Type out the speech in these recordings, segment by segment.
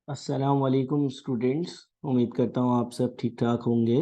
अस्सलाम वालेकुम स्टूडेंट्स। उम्मीद करता हूँ आप सब ठीक ठाक होंगे।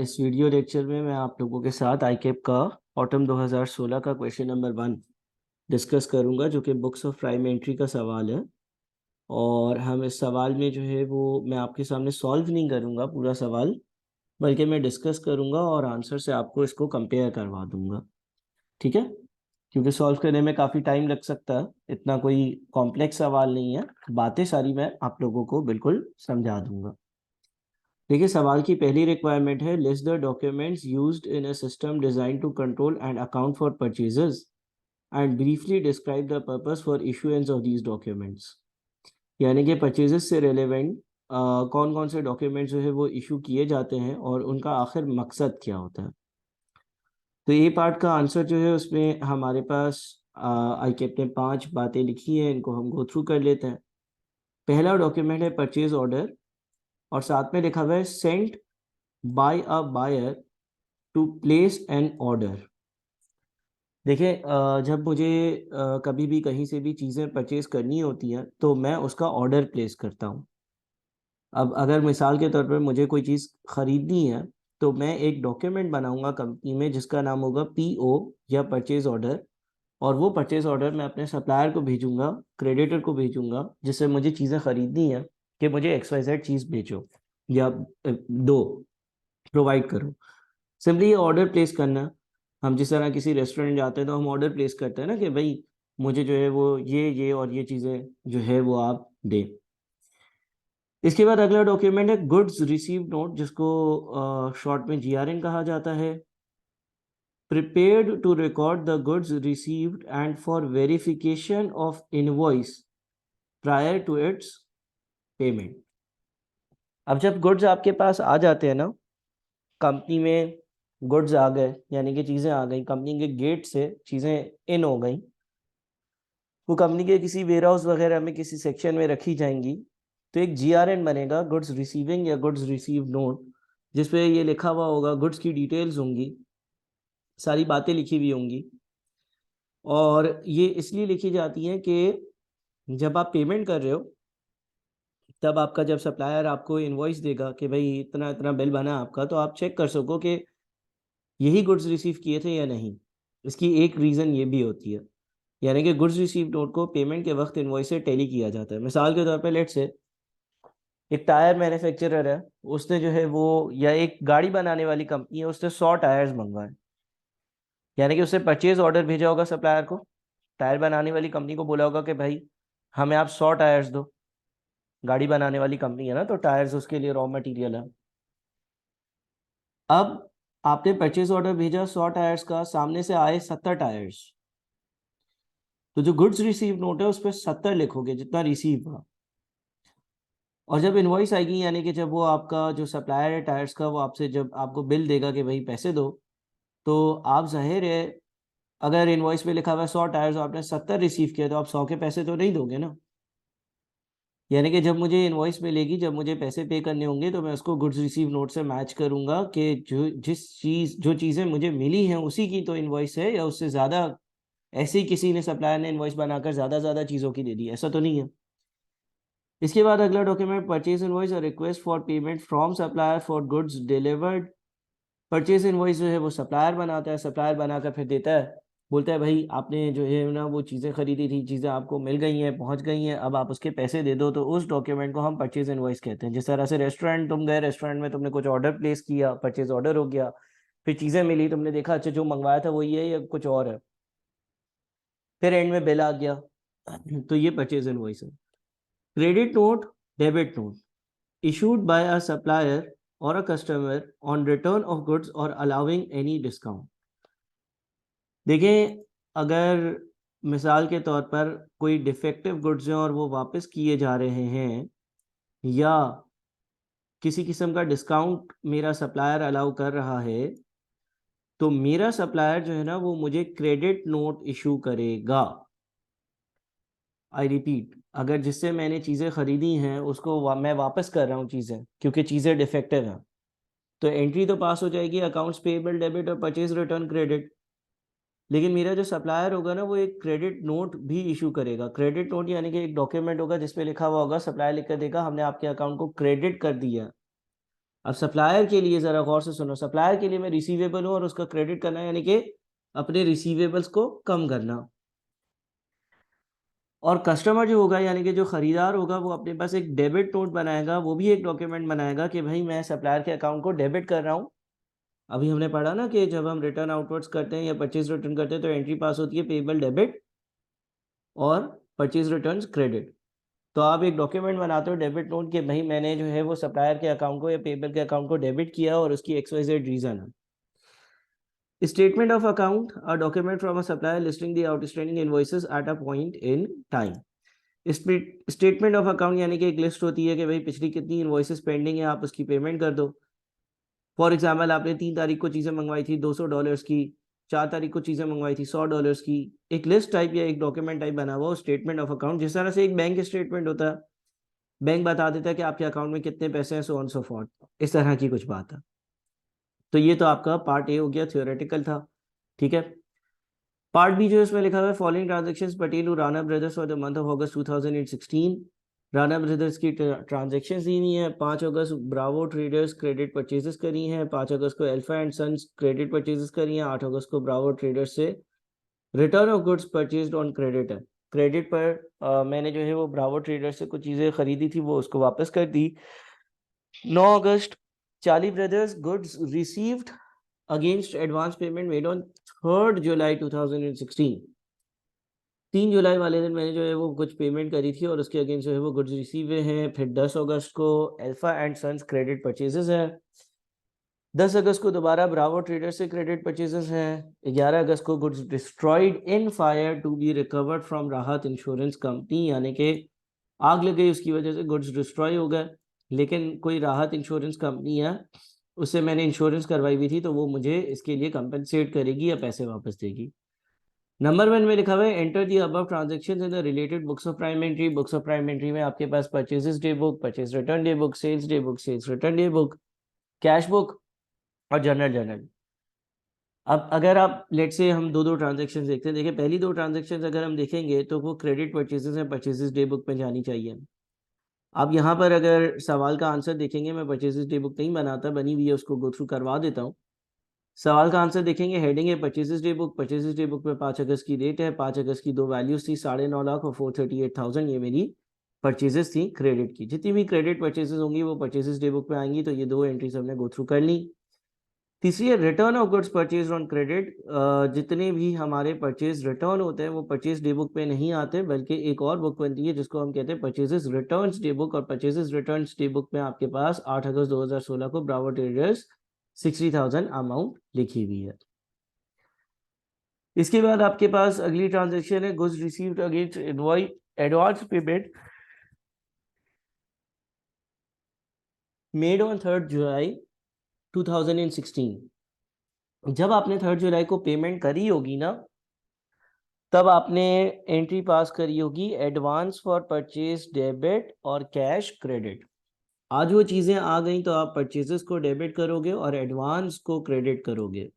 इस वीडियो लेक्चर में मैं आप लोगों के साथ आईकेप का ऑटम 2016 का क्वेश्चन नंबर 1 डिस्कस करूंगा, जो कि बुक्स ऑफ प्राइम एंट्री का सवाल है। और हम इस सवाल में जो है वो मैं आपके सामने सॉल्व नहीं करूंगा पूरा सवाल, बल्कि मैं डिस्कस करूंगा और आंसर से आपको इसको कंपेयर करवा दूंगा। ठीक है, क्योंकि सॉल्व करने में काफ़ी टाइम लग सकता है, इतना कोई कॉम्प्लेक्स सवाल नहीं है। बातें सारी मैं आप लोगों को बिल्कुल समझा दूंगा। देखिए, सवाल की पहली रिक्वायरमेंट है, list the documents used in a system design to control and account for purchases and briefly describe the purpose for issuance of these documents. यानी कि परचेजेस से रिलेवेंट कौन कौन से डॉक्यूमेंट्स जो है वो इशू किए जाते हैं और उनका आखिर मकसद क्या होता है। तो ये पार्ट का आंसर जो है उसमें हमारे पास आईकेप ने 5 बातें लिखी हैं, इनको हम गो थ्रू कर लेते हैं। पहला डॉक्यूमेंट है परचेज ऑर्डर, और साथ में लिखा हुआ है sent by a buyer to place an order. देखिए, जब मुझे कभी भी कहीं से भी चीज़ें परचेज करनी होती हैं तो मैं उसका ऑर्डर प्लेस करता हूँ। अब अगर मिसाल के तौर पर मुझे कोई चीज़ ख़रीदनी है तो मैं एक डॉक्यूमेंट बनाऊंगा कंपनी में जिसका नाम होगा पीओ या परचेज ऑर्डर। और वो परचेज ऑर्डर मैं अपने सप्लायर को भेजूंगा, क्रेडिटर को भेजूंगा, जिससे मुझे चीज़ें ख़रीदनी है कि मुझे XYZ चीज़ भेजो या दो, प्रोवाइड करो। सिंपली ये ऑर्डर प्लेस करना। हम जिस तरह किसी रेस्टोरेंट जाते हैं तो हम ऑर्डर प्लेस करते हैं ना कि भाई मुझे जो है वो ये और ये चीज़ें जो है वो आप दें। इसके बाद अगला डॉक्यूमेंट है गुड्स रिसीव नोट, जिसको शॉर्ट में GRN कहा जाता है। prepared to record the goods received and for verification of invoice prior to its payment। अब जब गुड्स आपके पास आ जाते हैं ना, कंपनी में गुड्स आ गए यानी कि चीज़ें आ गई, कंपनी के गेट से चीज़ें इन हो गई, वो कंपनी के किसी वेयर हाउस वगैरह में किसी सेक्शन में रखी जाएंगी। तो एक GRN बनेगा, गुड्स रिसीविंग या गुड्स रिसीव नोट, जिसपे ये लिखा हुआ होगा, गुड्स की डिटेल्स होंगी, सारी बातें लिखी हुई होंगी। और ये इसलिए लिखी जाती हैं कि जब आप पेमेंट कर रहे हो तब आपका जब सप्लायर आपको इनवॉइस देगा कि भाई इतना इतना बिल बना आपका, तो आप चेक कर सको कि यही गुड्स रिसीव किए थे या नहीं। इसकी एक रीज़न ये भी होती है, यानी कि गुड्स रिसीव नोट को पेमेंट के वक्त इनवॉइस से टैली किया जाता है। मिसाल के तौर पे लेट्स से एक टायर मैन्युफैक्चरर है, उसने जो है वो, या एक गाड़ी बनाने वाली कंपनी है, उसने 100 टायर्स मंगवाए। यानी कि उसने परचेज ऑर्डर भेजा होगा सप्लायर को, टायर बनाने वाली कंपनी को बोला होगा कि भाई हमें आप 100 टायर्स दो। गाड़ी बनाने वाली कंपनी है ना, तो टायर्स उसके लिए रॉ मटेरियल है। अब आपने परचेज ऑर्डर भेजा 100 टायर्स का, सामने से आए 70 टायर्स, तो जो गुड्स रिसीव नोट है उस पर 70 लिखोगे जितना रिसीव हुआ। और जब इनवॉइस आएगी, यानी कि जब वो आपका जो सप्लायर है टायर्स का, वो आपसे जब आपको बिल देगा कि भाई पैसे दो, तो आप जाहिर है, अगर इनवॉइस में लिखा हुआ है 100 टायर्स, आपने 70 रिसीव किया, तो आप 100 के पैसे तो नहीं दोगे ना। यानी कि जब मुझे इनवॉइस मिलेगी, जब मुझे पैसे पे करने होंगे, तो मैं उसको गुड्स रिसीव नोट से मैच करूंगा कि जो चीज़ें मुझे मिली हैं उसी की तो इनवॉइस है, या उससे ज़्यादा ऐसे ही किसी ने सप्लायर ने इनवॉइस बनाकर ज़्यादा चीज़ों की दे दी, ऐसा तो नहीं है। इसके बाद अगला डॉक्यूमेंट परचेज इनवॉइस और request for payment from supplier for goods delivered. Purchase invoice जो है वो सप्लायर बनाता है, सप्लायर बनाकर फिर देता है, बोलता है भाई आपने जो है ना वो चीज़ें खरीदी थी, चीज़ें आपको मिल गई हैं, पहुंच गई हैं, अब आप उसके पैसे दे दो। तो उस डॉक्यूमेंट को हम परचेज इनवॉइस कहते हैं। जिस तरह से रेस्टोरेंट तुम गए, रेस्टोरेंट में तुमने कुछ ऑर्डर प्लेस किया, परचेज ऑर्डर हो गया, फिर चीज़ें मिली, तुमने देखा अच्छा जो मंगवाया था वही है या कुछ और है, फिर एंड में बिल आ गया, तो ये परचेज इनवॉइस है। Credit note, debit note issued by a supplier or a customer on return of goods or allowing any discount। देखिए, अगर मिसाल के तौर पर कोई डिफेक्टिव गुड्स हैं और वो वापस किए जा रहे हैं, या किसी किस्म का डिस्काउंट मेरा सप्लायर अलाउ कर रहा है, तो मेरा सप्लायर जो है ना वो मुझे क्रेडिट नोट इशू करेगा। आई रिपीट, अगर जिससे मैंने चीज़ें खरीदी हैं उसको मैं वापस कर रहा हूँ चीज़ें, क्योंकि चीज़ें डिफेक्टिव हैं, तो एंट्री तो पास हो जाएगी अकाउंट्स पेएबल डेबिट और परचेज रिटर्न क्रेडिट। लेकिन मेरा जो सप्लायर होगा ना वो एक क्रेडिट नोट भी इशू करेगा। क्रेडिट नोट यानी कि एक डॉक्यूमेंट होगा जिसमें लिखा हुआ होगा, सप्लायर लिख कर देगा हमने आपके अकाउंट को क्रेडिट कर दिया। अब सप्लायर के लिए जरा गौर से सुनो, सप्लायर के लिए मैं रिसीवेबल हूँ और उसका क्रेडिट करना यानी कि अपने रिसीवेबल्स को कम करना। और कस्टमर जो होगा यानी कि जो खरीदार होगा वो अपने पास एक डेबिट नोट बनाएगा, वो भी एक डॉक्यूमेंट बनाएगा कि भाई मैं सप्लायर के अकाउंट को डेबिट कर रहा हूँ। अभी हमने पढ़ा ना कि जब हम रिटर्न आउटवर्ड्स करते हैं या परचेज रिटर्न करते हैं तो एंट्री पास होती है पेबल डेबिट और परचेज रिटर्न क्रेडिट। तो आप एक डॉक्यूमेंट बनाते हो डेबिट नोट कि भाई मैंने जो है वो सप्लायर के अकाउंट को या पेबल के अकाउंट को डेबिट किया और उसकी XYZ रीजन है। Statement of account, a document from a supplier listing the outstanding invoices at a point in time. Statement of account यानी कि एक लिस्ट होती है कि भाई पिछली कितनी इनवॉइसेस पेंडिंग है, आप उसकी पेमेंट कर दो। फॉर एग्जांपल आपने 3 तारीख को चीज़ें मंगवाई थी $200 की, 4 तारीख को चीज़ें मंगवाई थी $100 की। एक लिस्ट टाइप या एक डॉक्यूमेंट टाइप बना हुआ स्टेटमेंट ऑफ अकाउंट, जिस तरह से एक बैंक स्टेटमेंट होता है, बैंक बता देता है कि आपके अकाउंट में कितने पैसे हैं, सो ऑन सो फॉर्थ, इस तरह की कुछ बात है। तो ये तो आपका पार्ट ए हो गया, थियोरेटिकल था। ठीक है, पार्ट बी जो इसमें लिखा हुआ है, following transactions pertain to Rana brothers for the month of August 2016। Rana brothers की ट्रांजेक्शंस दी हुई हैं। 5 अगस्त ब्रावो ट्रेडर्स क्रेडिट परचेजेस करी हैं। 5 अगस्त को Alpha and Sons credit purchases करी हैं। 8 अगस्त को ब्रावो ट्रेडर्स से return of goods purchased on credit है। क्रेडिट पर मैंने जो है वो ब्रावो ट्रेडर्स से कुछ चीज़ें खरीदी थी, वो उसको वापस कर दी। 9 August Charlie Brothers goods received against advance payment made on 3 July 2016। 3 जुलाई वाले दिन मैंने जो है वो कुछ पेमेंट करी थी और उसके अगेंस्ट जो है वो गुड्स रिसीव हुए हैं। फिर 10 अगस्त को Alpha and Sons credit purchases है। 10 अगस्त को दोबारा ब्रावो ट्रेडर से क्रेडिट परचेजेस हैं। 11 अगस्त को goods destroyed in fire to be recovered from Rahat insurance company, यानी कि आग लग गई उसकी वजह से गुड्स डिस्ट्रॉय हो गए, लेकिन कोई राहत इंश्योरेंस कंपनी है उससे मैंने इंश्योरेंस करवाई हुई थी तो वो मुझे इसके लिए कंपनसेट करेगी या पैसे वापस देगी। नंबर 1 में लिखा हुआ है enter the above transactions in the related books of prime entry. Books of prime entry में आपके पास purchases day book, purchase return day book, sales day book, sales return day book, cash book और general journal. अब अगर आप late से हम दो ट्रांजैक्शंस देखते हैं, देखिए पहली 2 ट्रांजैक्शंस अगर हम देखेंगे तो वो क्रेडिट परचेजेस हैं, परचेजेस डे बुक में जानी चाहिए। अब यहाँ पर अगर सवाल का आंसर देखेंगे, मैं परचेजेस डे बुक नहीं बनाता, बनी हुई है उसको गो थ्रू करवा देता हूँ। सवाल का आंसर देखेंगे, हेडिंग है purchases day book. Purchases day book में 5 अगस्त की डेट है। 5 अगस्त की 2 वैल्यूज थी, 9.5 लाख और 438,000। ये मेरी परचेजेस थी क्रेडिट की। जितनी भी क्रेडिट परचेजेस होंगी वो परचेजेस डे बुक में आएंगी, तो ये 2 एंट्रीज हमने गो थ्रू कर ली। तीसरी है return of goods purchase on credit. जितने भी हमारे परचेज रिटर्न होते हैं वो परचेज डे बुक पे नहीं आते, बल्कि एक और बुक बनती है जिसको हम कहते हैं परचेजेस रिटर्न्स डे बुक। और परचेजेस रिटर्न्स डे बुक में आपके पास 8 अगस्त 2016 को ब्रावो ट्रेडर्स 60,000 अमाउंट लिखी हुई है। इसके बाद आपके पास अगली ट्रांजेक्शन है goods received against invoice advance payment made on 3 July 2016। जब आपने 3 जुलाई को पेमेंट करी होगी ना, तब आपने एंट्री पास करी होगी एडवांस फॉर परचेज डेबिट और कैश क्रेडिट। आज वो चीज़ें आ गई तो आप परचेजेस को डेबिट करोगे और एडवांस को क्रेडिट करोगे।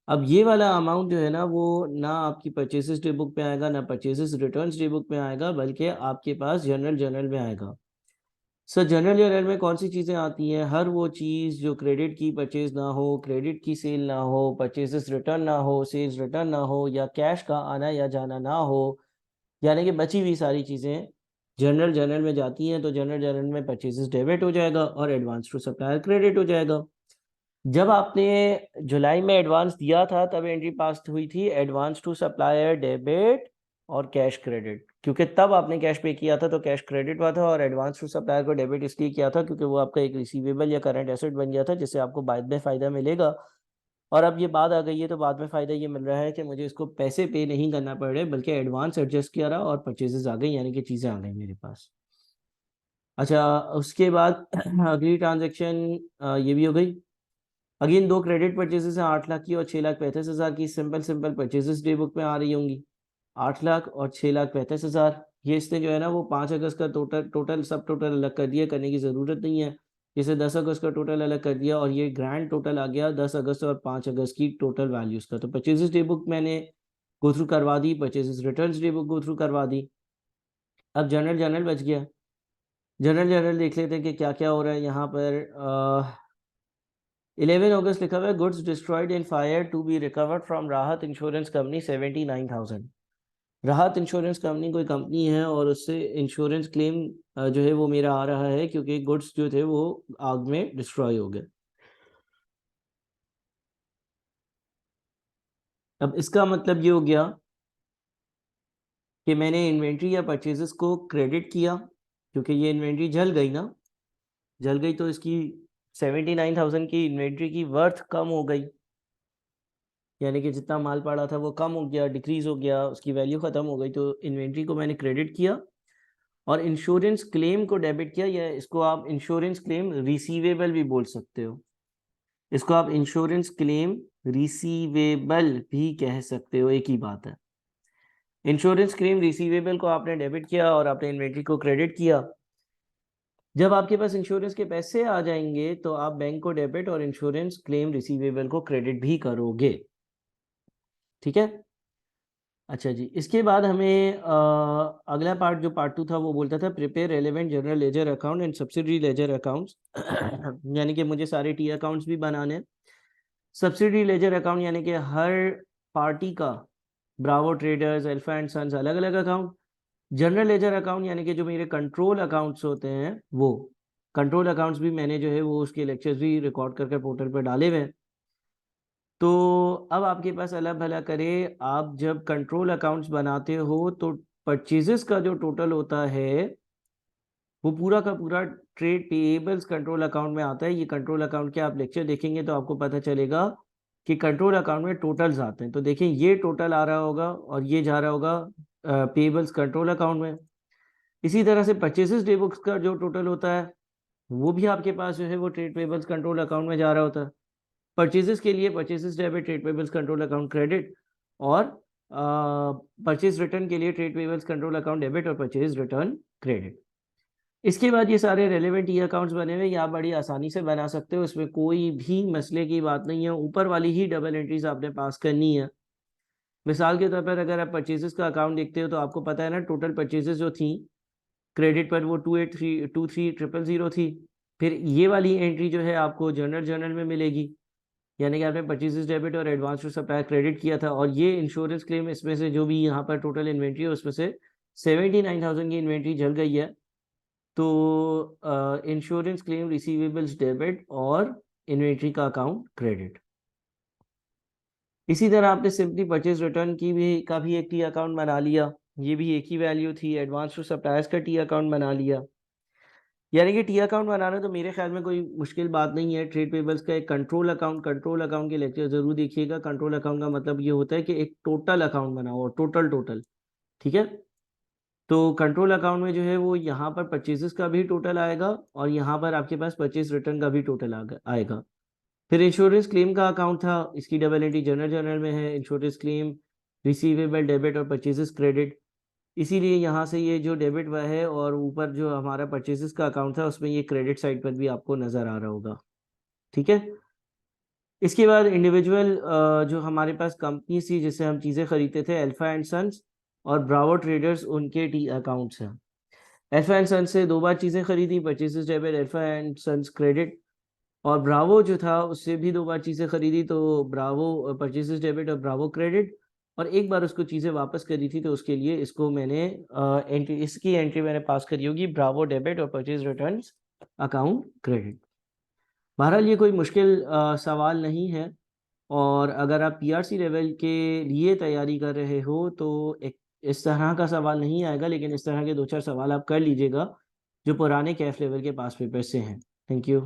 अब ये वाला अमाउंट जो है ना वो ना आपकी परचेजेस डे बुक पे आएगा ना परचेजेस रिटर्न्स डे बुक में आएगा, बल्कि आपके पास जनरल जर्नल में आएगा। सर जनरल जर्नल में कौन सी चीज़ें आती हैं? हर वो चीज़ जो क्रेडिट की परचेज ना हो, क्रेडिट की सेल ना हो, परचेजेस रिटर्न ना हो, सेल्स रिटर्न ना हो, या कैश का आना या जाना ना हो, यानी कि बची हुई सारी चीज़ें जनरल जर्नल में जाती हैं। तो जनरल जर्नल में परचेजेस डेबिट हो जाएगा और एडवांस टू सप्लायर क्रेडिट हो जाएगा। जब आपने जुलाई में एडवांस दिया था तब एंट्री पास हुई थी एडवांस टू सप्लायर डेबिट और कैश क्रेडिट, क्योंकि तब आपने कैश पे किया था तो कैश क्रेडिट हुआ था, और एडवांस टू सप्लायर को डेबिट इसलिए किया था क्योंकि वो आपका एक रिसीवेबल या करंट एसेट बन गया था जिससे आपको बाद में फ़ायदा मिलेगा। और अब ये बात आ गई है तो बाद में फ़ायदा ये मिल रहा है कि मुझे इसको पैसे पे नहीं करना पड़ रहे, बल्कि एडवांस एडजस्ट किया रहा और परचेजेस आ गई, यानी कि चीज़ें आ गई मेरे पास। अच्छा, उसके बाद अगली ट्रांजेक्शन ये भी हो गई। अगेन 2 क्रेडिट परचेजेस हैं, 8 लाख की और 6,35,000 की। सिंपल परचेजेस डे बुक में आ रही होंगी, 8 लाख और 6,35,000। ये इसने जो है ना वो 5 अगस्त का टोटल सब टोटल अलग कर दिया, करने की ज़रूरत नहीं है। इसे 10 अगस्त का टोटल अलग कर दिया और ये ग्रैंड टोटल आ गया 10 अगस्त और 5 अगस्त की टोटल वैल्यूज का। तो परचेजेस डे बुक मैंने गो थ्रू करवा दी, purchases returns day book go through करवा दी। अब जनरल जनरल बच गया। जनरल जनरल देख लेते हैं कि क्या क्या हो रहा है यहाँ पर। 11 अगस्त लिखा हुआ है goods destroyed in fire to be recovered from Rahat insurance company 79,000। Rahat insurance company कोई कंपनी है और उससे इंश्योरेंस क्लेम जो है वो मेरा आ रहा है क्योंकि गुड्स जो थे वो आग में डिस्ट्रॉय हो गए। अब इसका मतलब ये हो गया कि मैंने इन्वेंट्री या परचेजेस को क्रेडिट किया क्योंकि ये इन्वेंट्री जल गई ना, जल गई तो इसकी 79,000 की इन्वेंट्री की वर्थ कम हो गई, यानी कि जितना माल पड़ा था वो कम हो गया, डिक्रीज हो गया, उसकी वैल्यू ख़त्म हो गई। तो इन्वेंट्री को मैंने क्रेडिट किया और इंश्योरेंस क्लेम को डेबिट किया, या इसको आप इंश्योरेंस क्लेम रिसीवेबल भी बोल सकते हो, इसको आप इंश्योरेंस क्लेम रिसीवेबल भी कह सकते हो, एक ही बात है। इंश्योरेंस क्लेम रिसीवेबल को आपने डेबिट किया और आपने इन्वेंट्री को क्रेडिट किया। जब आपके पास इंश्योरेंस के पैसे आ जाएंगे तो आप बैंक को डेबिट और इंश्योरेंस क्लेम रिसीवेबल को क्रेडिट भी करोगे, ठीक है। अच्छा जी, इसके बाद हमें अगला पार्ट जो पार्ट 2 था वो बोलता था prepare relevant general ledger account and subsidiary ledger accounts यानी कि मुझे सारे टी अकाउंट्स भी बनाने। सब्सिडरी लेजर अकाउंट यानी कि हर पार्टी का, Bravo Traders, Alpha and Sons अलग अलग अकाउंट। जनरल लेजर अकाउंट यानी कि जो मेरे कंट्रोल अकाउंट्स होते हैं वो कंट्रोल अकाउंट्स भी मैंने जो है वो उसके लेक्चर्स भी रिकॉर्ड करके पोर्टल पर डाले हुए हैं। तो अब आपके पास अल्लाह भला करे, आप जब कंट्रोल अकाउंट्स बनाते हो तो परचेजेस का जो टोटल होता है वो पूरा का पूरा ट्रेड पेएबल्स कंट्रोल अकाउंट में आता है। ये कंट्रोल अकाउंट के आप लेक्चर देखेंगे तो आपको पता चलेगा कि कंट्रोल अकाउंट में टोटल्स आते हैं। तो देखें ये टोटल आ रहा होगा और ये जा रहा होगा पेएबल्स कंट्रोल अकाउंट में। इसी तरह से परचेजेस डे बुक्स का जो टोटल होता है वो भी आपके पास जो है वो ट्रेड पेएबल्स कंट्रोल अकाउंट में जा रहा होता है। परचेजेस के लिए purchases debit, trade payables control account credit, और परचेज रिटर्न के लिए trade payables control account debit और परचेज रिटर्न क्रेडिट। इसके बाद ये सारे रेलेवेंट ई अकाउंट्स बने हुए, या बड़ी आसानी से बना सकते हो, इसमें कोई भी मसले की बात नहीं है। ऊपर वाली ही डबल एंट्रीज आपने पास करनी है। मिसाल के तौर पर अगर आप परचेजेस का अकाउंट देखते हो तो आपको पता है ना टोटल परचेजेस जो थी क्रेडिट पर वो 283,000 थी। फिर ये वाली एंट्री जो है आपको जर्नल जर्नल में मिलेगी, यानी कि आपने परचेजेस डेबिट और एडवांस टू सप्लाई क्रेडिट किया था। और ये इंश्योरेंस क्लेम इसमें से जो भी यहाँ पर टोटल इन्वेंट्री है उसमें से 79,000 की इन्वेंट्री जल गई है। तो इंश्योरेंस क्लेम रिसीवेबल्स डेबिट और इन्वेंट्री का अकाउंट क्रेडिट। इसी तरह आपने सिंपली परचेज रिटर्न की भी का भी एक टी अकाउंट बना लिया, ये भी एक ही वैल्यू थी। एडवांस टू सप्लायर्स का टी अकाउंट बना लिया, यानी कि टी अकाउंट बनाना तो मेरे ख्याल में कोई मुश्किल बात नहीं है। ट्रेड पेबल्स का एक कंट्रोल अकाउंट के लेक्चर जरूर देखिएगा। कंट्रोल अकाउंट का मतलब ये होता है कि एक टोटल अकाउंट बनाओ, टोटल टोटल, ठीक है। तो कंट्रोल अकाउंट में जो है वो यहाँ पर परचेजेस का भी टोटल आएगा और यहाँ पर आपके पास परचेज रिटर्न का भी टोटल आएगा। फिर इंश्योरेंस क्लेम का अकाउंट था, इसकी डबल एंट्री जनरल जनरल में है, इंश्योरेंस क्लेम रिसीवेबल डेबिट और परचेजेस क्रेडिट। इसीलिए यहाँ से ये जो डेबिट वह है और ऊपर जो हमारा परचेजेस का अकाउंट था उसमें ये क्रेडिट साइड पर भी आपको नज़र आ रहा होगा, ठीक है। इसके बाद इंडिविजुअल जो हमारे पास कंपनी थी जिससे हम चीज़ें खरीदते थे, अल्फा एंड सन्स और ब्रावो ट्रेडर्स, उनके टी अकाउंट्स हैं। अल्फा एंड सन्स से 2 बार चीज़ें खरीदी, purchases debit Alpha and Sons credit, और ब्रावो जो था उससे भी 2 बार चीज़ें खरीदी तो ब्रावो परचेजेस डेबिट और ब्रावो क्रेडिट, और एक बार उसको चीज़ें वापस करी थी तो उसके लिए इसको मैंने इसकी एंट्री मैंने पास करी होगी ब्रावो डेबिट और परचेज रिटर्न्स अकाउंट क्रेडिट। बहरहाल ये कोई मुश्किल सवाल नहीं है, और अगर आप पीआरसी लेवल के लिए तैयारी कर रहे हो तो एक इस तरह का सवाल नहीं आएगा, लेकिन इस तरह के 2-4 सवाल आप कर लीजिएगा जो पुराने कैफ लेवल के पास पेपर से हैं। Thank you.